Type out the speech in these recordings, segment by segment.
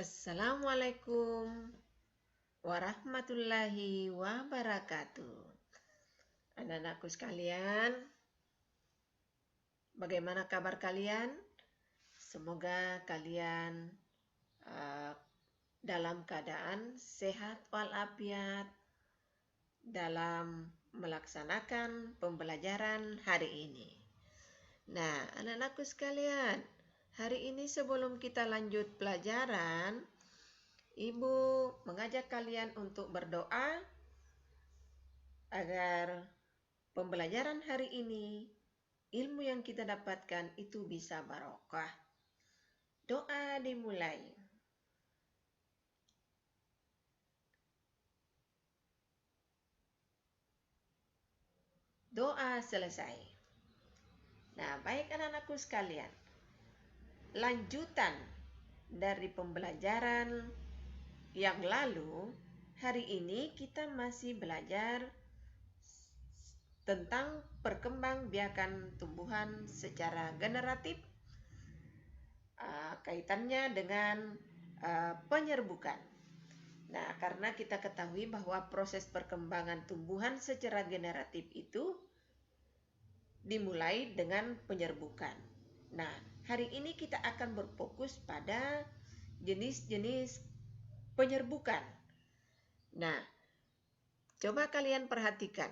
Assalamualaikum warahmatullahi wabarakatuh. Anak-anakku sekalian, bagaimana kabar kalian? Semoga kalian uh, dalam keadaan sehat walafiat dalam melaksanakan pembelajaran hari ini. Nah, anak-anakku sekalian, hari ini sebelum kita lanjut pelajaran, Ibu mengajak kalian untuk berdoa agar pembelajaran hari ini, ilmu yang kita dapatkan itu bisa barokah. Doa dimulai. Doa selesai. Nah, baik anak-anakku sekalian, lanjutan dari pembelajaran yang lalu, hari ini kita masih belajar tentang perkembangbiakan tumbuhan secara generatif, kaitannya dengan penyerbukan. Nah, karena kita ketahui bahwa proses perkembangan tumbuhan secara generatif itu dimulai dengan penyerbukan. Nah, hari ini kita akan berfokus pada jenis-jenis penyerbukan. Nah, coba kalian perhatikan.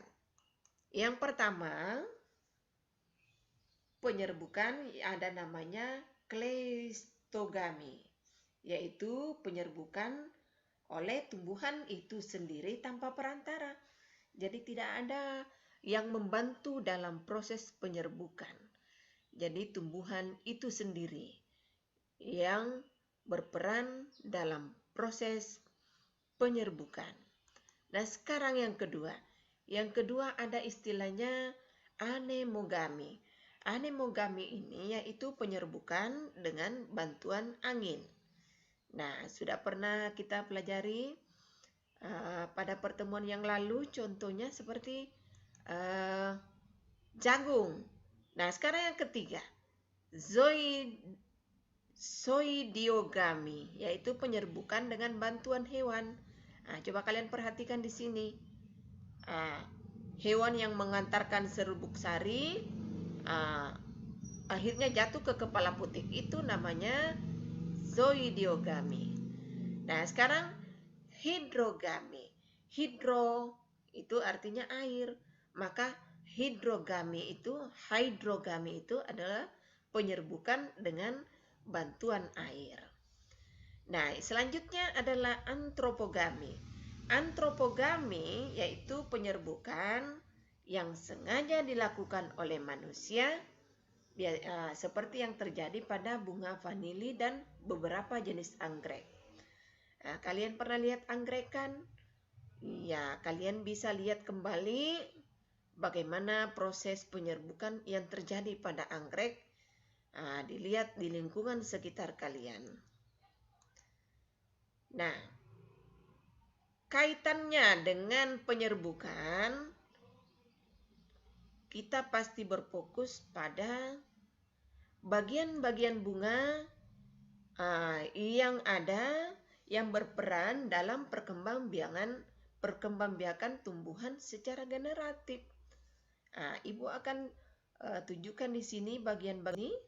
Yang pertama, penyerbukan ada namanya kleistogami, yaitu penyerbukan oleh tumbuhan itu sendiri tanpa perantara. Jadi tidak ada yang membantu dalam proses penyerbukan. Jadi tumbuhan itu sendiri yang berperan dalam proses penyerbukan. Nah, sekarang yang kedua. Yang kedua ada istilahnya anemogami. Anemogami ini yaitu penyerbukan dengan bantuan angin. Nah, sudah pernah kita pelajari pada pertemuan yang lalu, contohnya seperti jagung. Nah, sekarang yang ketiga, zoidiogami, yaitu penyerbukan dengan bantuan hewan. Nah, coba kalian perhatikan di sini. Hewan yang mengantarkan serbuk sari akhirnya jatuh ke kepala putik, itu namanya zoidiogami. Nah, sekarang hidrogami. Hidro itu artinya air, maka hidrogami itu adalah penyerbukan dengan bantuan air. Nah, selanjutnya adalah antropogami. Antropogami yaitu penyerbukan yang sengaja dilakukan oleh manusia, seperti yang terjadi pada bunga vanili dan beberapa jenis anggrek. Nah, kalian pernah lihat anggrek kan? Ya, kalian bisa lihat kembali bagaimana proses penyerbukan yang terjadi pada anggrek. Dilihat di lingkungan sekitar kalian. Nah, kaitannya dengan penyerbukan, kita pasti berfokus pada bagian-bagian bunga yang ada yang berperan dalam perkembangbiakan tumbuhan secara generatif. Ibu akan tunjukkan di sini bagian-bagian ini.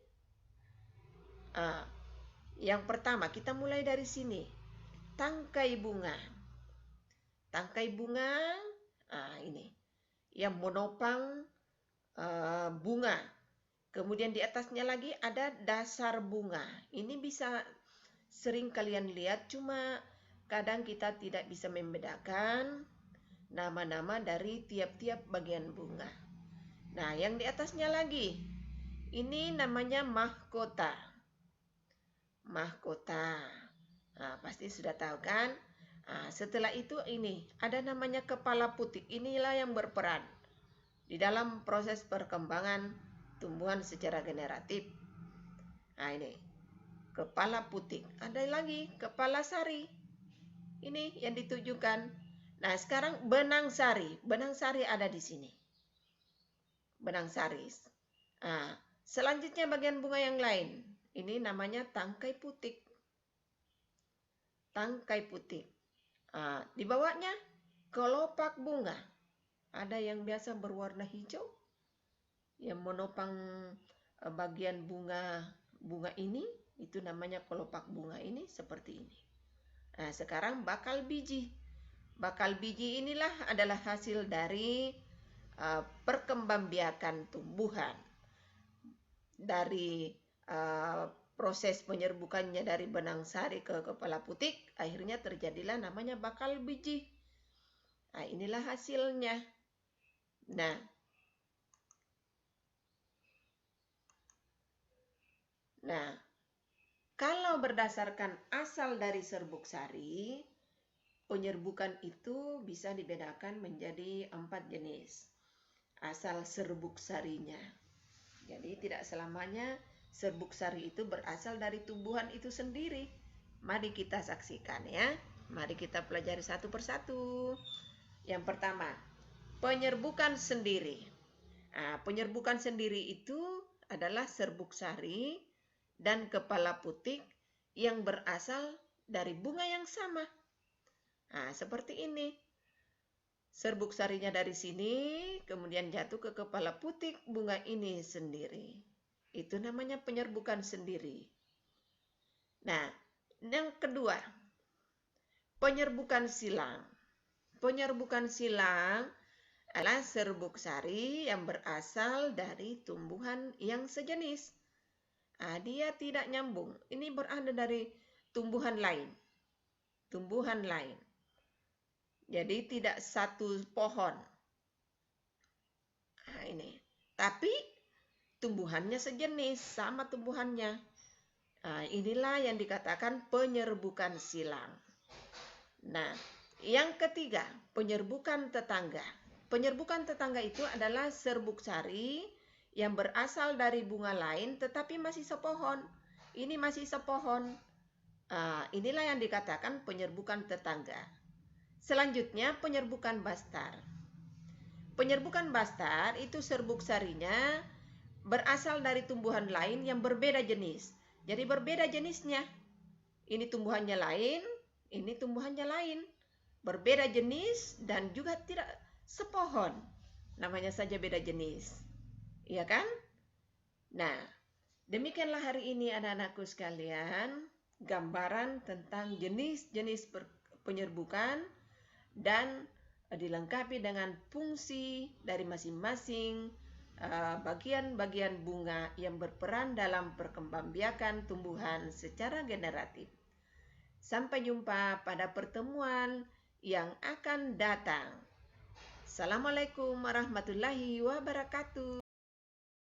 Yang pertama, kita mulai dari sini. Tangkai bunga. Tangkai bunga, ini yang menopang bunga. Kemudian di atasnya lagi ada dasar bunga. Ini bisa sering kalian lihat, cuma kadang kita tidak bisa membedakan nama-nama dari tiap-tiap bagian bunga. Nah, yang di atasnya lagi, ini namanya mahkota. Mahkota. Pasti sudah tahu kan? Setelah itu ini ada namanya kepala putik. Inilah yang berperan di dalam proses perkembangan tumbuhan secara generatif. Ini kepala putik. Ada lagi kepala sari. Ini yang ditujukan. Nah, sekarang benang sari. Benang sari ada di sini. Benang sari. Selanjutnya bagian bunga yang lain. Ini namanya tangkai putik. tangkai putik. Di bawahnya kelopak bunga. Ada yang biasa berwarna hijau, yang menopang bagian bunga ini, itu namanya kelopak bunga ini seperti ini. Nah, sekarang bakal biji. Bakal biji inilah adalah hasil dari perkembangbiakan tumbuhan. Dari proses penyerbukannya dari benang sari ke kepala putik, akhirnya terjadilah namanya bakal biji. Nah, inilah hasilnya. Nah, kalau berdasarkan asal dari serbuk sari, penyerbukan itu bisa dibedakan menjadi 4 jenis. Asal serbuk sarinya. Jadi tidak selamanya serbuk sari itu berasal dari tumbuhan itu sendiri. Mari kita saksikan ya. Mari kita pelajari satu persatu. Yang pertama, penyerbukan sendiri. Penyerbukan sendiri itu adalah serbuk sari dan kepala putik yang berasal dari bunga yang sama. Seperti ini. Serbuk sarinya dari sini, kemudian jatuh ke kepala putik bunga ini sendiri. Itu namanya penyerbukan sendiri. Nah, yang kedua, penyerbukan silang. Penyerbukan silang adalah serbuk sari yang berasal dari tumbuhan yang sejenis. Dia tidak nyambung. Ini berasal dari tumbuhan lain. Tumbuhan lain. Jadi tidak satu pohon. Ini. Tapi tumbuhannya sejenis, sama tumbuhannya. Inilah yang dikatakan penyerbukan silang. Nah, yang ketiga, penyerbukan tetangga. Penyerbukan tetangga itu adalah serbuk sari yang berasal dari bunga lain tetapi masih sepohon. Ini masih sepohon. Inilah yang dikatakan penyerbukan tetangga. Selanjutnya, penyerbukan bastar. Penyerbukan bastar itu serbuk sarinya berasal dari tumbuhan lain yang berbeda jenis. Jadi berbeda jenisnya. Ini tumbuhannya lain, ini tumbuhannya lain. Berbeda jenis dan juga tidak sepohon. Namanya saja beda jenis. Iya kan? Nah, demikianlah hari ini anak-anakku sekalian, gambaran tentang jenis-jenis penyerbukan dan dilengkapi dengan fungsi dari masing-masing bagian-bagian bunga yang berperan dalam perkembangbiakan tumbuhan secara generatif. Sampai jumpa pada pertemuan yang akan datang. Assalamualaikum warahmatullahi wabarakatuh.